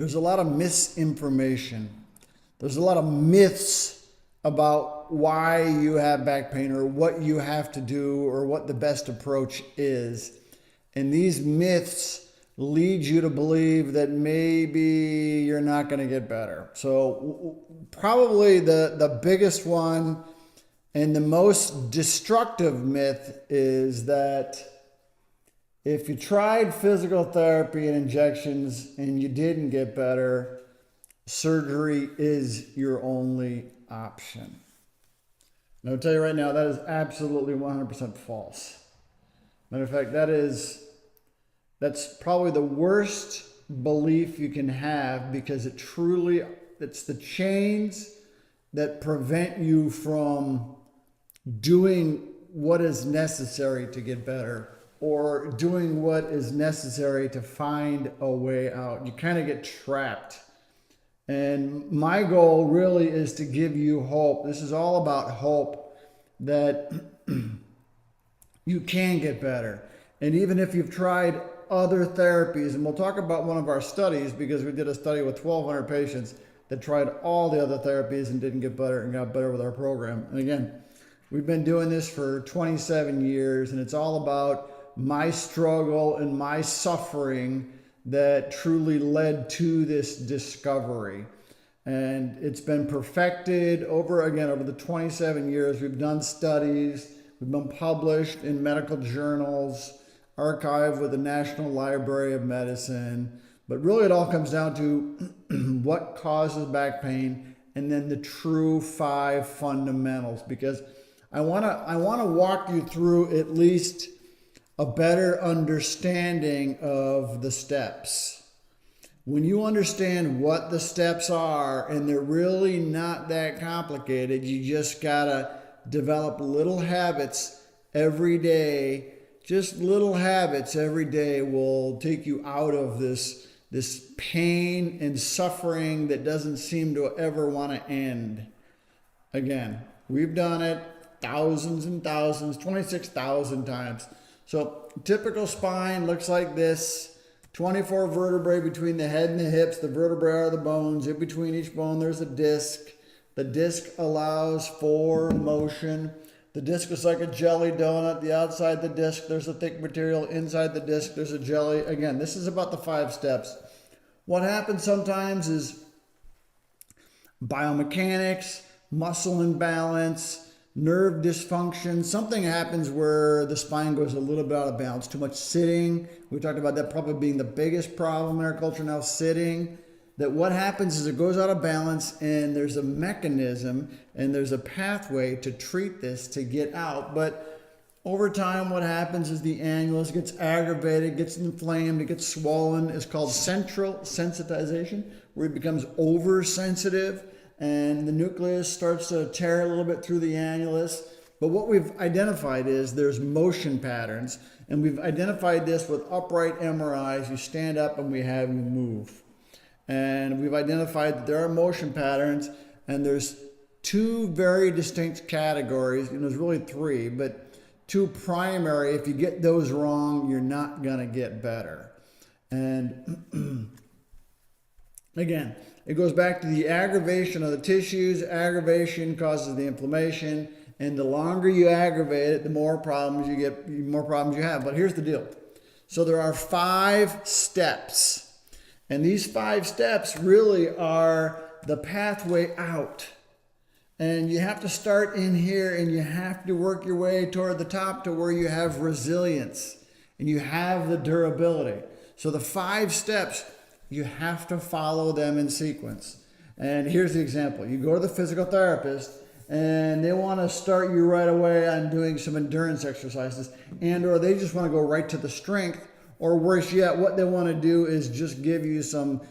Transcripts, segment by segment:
there's a lot of misinformation. There's a lot of myths about why you have back pain or what you have to do or what the best approach is. And these myths lead you to believe that maybe you're not going to get better. So probably the biggest one and the most destructive myth is that if you tried physical therapy and injections and you didn't get better, surgery is your only option. And I'll tell you right now, that is absolutely 100% false. Matter of fact, that's probably the worst belief you can have, because it's the chains that prevent you from doing what is necessary to get better or doing what is necessary to find a way out. You kind of get trapped. And my goal really is to give you hope. This is all about hope that you can get better. And even if you've tried other therapies, and we'll talk about one of our studies, because we did a study with 1,200 patients that tried all the other therapies and didn't get better and got better with our program. And again, we've been doing this for 27 years, and it's all about my struggle and my suffering that truly led to this discovery. And it's been perfected over the 27 years. We've done studies, we've been published in medical journals, archived with the National Library of Medicine. But really it all comes down to what causes back pain and then the true 5 fundamentals, because I want to walk you through at least a better understanding of the steps. When you understand what the steps are, and they're really not that complicated, you just gotta develop little habits every day. Just little habits every day will take you out of this pain and suffering that doesn't seem to ever want to end. Again, we've done it thousands and thousands, 26,000 times. So typical spine looks like this. 24 vertebrae between the head and the hips. The vertebrae are the bones. In between each bone there's a disc. The disc allows for motion. The disc is like a jelly donut. The outside the disc, there's a thick material. Inside the disc, there's a jelly. Again, this is about the 5 steps. What happens sometimes is biomechanics, muscle imbalance, nerve dysfunction. Something happens where the spine goes a little bit out of balance. Too much sitting. We talked about that probably being the biggest problem in our culture now, sitting. That what happens is it goes out of balance, and there's a mechanism and there's a pathway to treat this to get out. But over time, what happens is the annulus gets aggravated, gets inflamed, it gets swollen. It's called central sensitization, where it becomes oversensitive and the nucleus starts to tear a little bit through the annulus. But what we've identified is there's motion patterns, and we've identified this with upright MRIs. You stand up and we have you move. And we've identified that there are motion patterns, and there's 2 very distinct categories. There's really 3, but 2 primary. If you get those wrong, you're not gonna get better. And again, it goes back to the aggravation of the tissues. Aggravation causes the inflammation, and the longer you aggravate it, the more problems you get, the more problems you have. But here's the deal. So there are 5 steps. And these 5 steps really are the pathway out. And you have to start in here, and you have to work your way toward the top to where you have resilience and you have the durability. So the 5 steps, you have to follow them in sequence. And here's the example. You go to the physical therapist, and they want to start you right away on doing some endurance exercises, or they just want to go right to the strength. Or worse yet, what they want to do is just give you some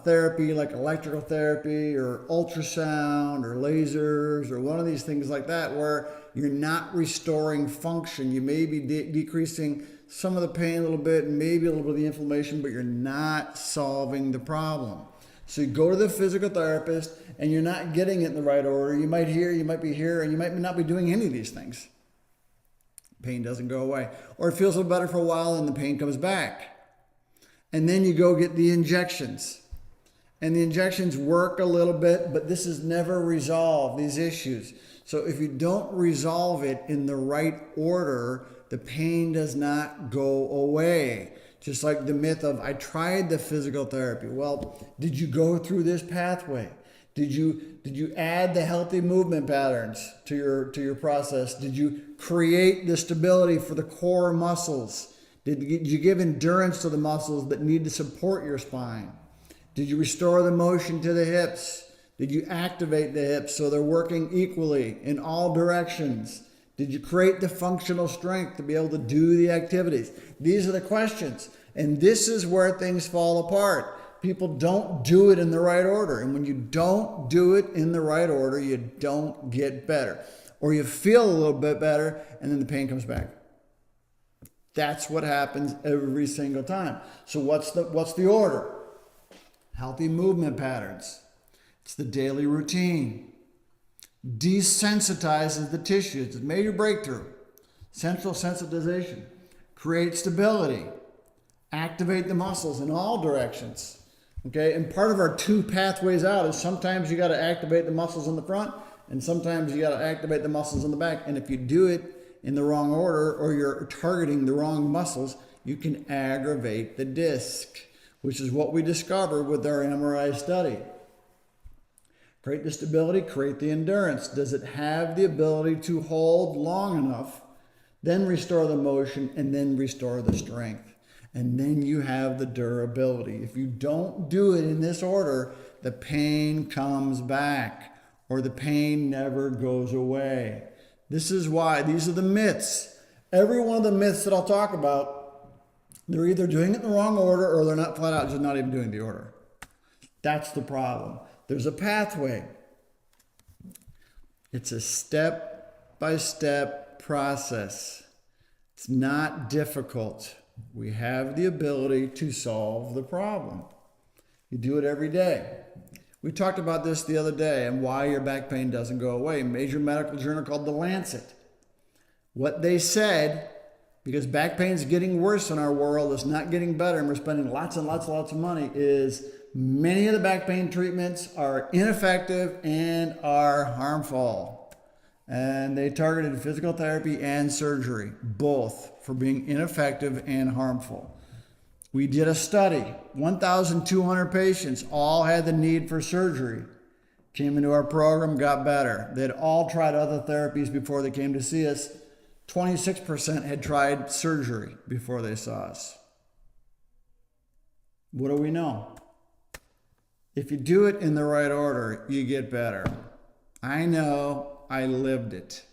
therapy like electrical therapy or ultrasound or lasers or one of these things like that, where you're not restoring function. You may be decreasing some of the pain a little bit and maybe a little bit of the inflammation, but you're not solving the problem. So you go to the physical therapist and you're not getting it in the right order. You might hear, you might be here, and you might not be doing any of these things. Pain doesn't go away. Or it feels a little better for a while and the pain comes back. And then you go get the injections. And the injections work a little bit, but this is never resolved, these issues. So if you don't resolve it in the right order, the pain does not go away. Just like the myth of, I tried the physical therapy. Well, did you go through this pathway? Did you add the healthy movement patterns to your process? Did you create the stability for the core muscles? Did you give endurance to the muscles that need to support your spine? Did you restore the motion to the hips? Did you activate the hips so they're working equally in all directions? Did you create the functional strength to be able to do the activities? These are the questions. And this is where things fall apart. People don't do it in the right order. And when you don't do it in the right order, you don't get better. Or you feel a little bit better and then the pain comes back. That's what happens every single time. So what's the order? Healthy movement patterns. It's the daily routine. Desensitizes the tissue. It's a major breakthrough. Central sensitization. Create stability. Activate the muscles in all directions. Okay, and part of our two pathways out is sometimes you got to activate the muscles in the front and sometimes you got to activate the muscles in the back. And if you do it in the wrong order or you're targeting the wrong muscles, you can aggravate the disc, which is what we discovered with our MRI study. Create the stability, create the endurance. Does it have the ability to hold long enough? Then restore the motion and then restore the strength. And then you have the durability. If you don't do it in this order, the pain comes back or the pain never goes away. This is why these are the myths. Every one of the myths that I'll talk about, they're either doing it in the wrong order or they're not flat out just not even doing the order. That's the problem. There's a pathway. It's a step-by-step process. It's not difficult. We have the ability to solve the problem. You do it every day. We talked about this the other day and why your back pain doesn't go away. A major medical journal called The Lancet. What they said, because back pain is getting worse in our world, it's not getting better, and we're spending lots and lots and lots of money, is many of the back pain treatments are ineffective and are harmful. And they targeted physical therapy and surgery, both, for being ineffective and harmful. We did a study, 1,200 patients, all had the need for surgery. Came into our program, got better. They'd all tried other therapies before they came to see us. 26% had tried surgery before they saw us. What do we know? If you do it in the right order, you get better. I know, I lived it.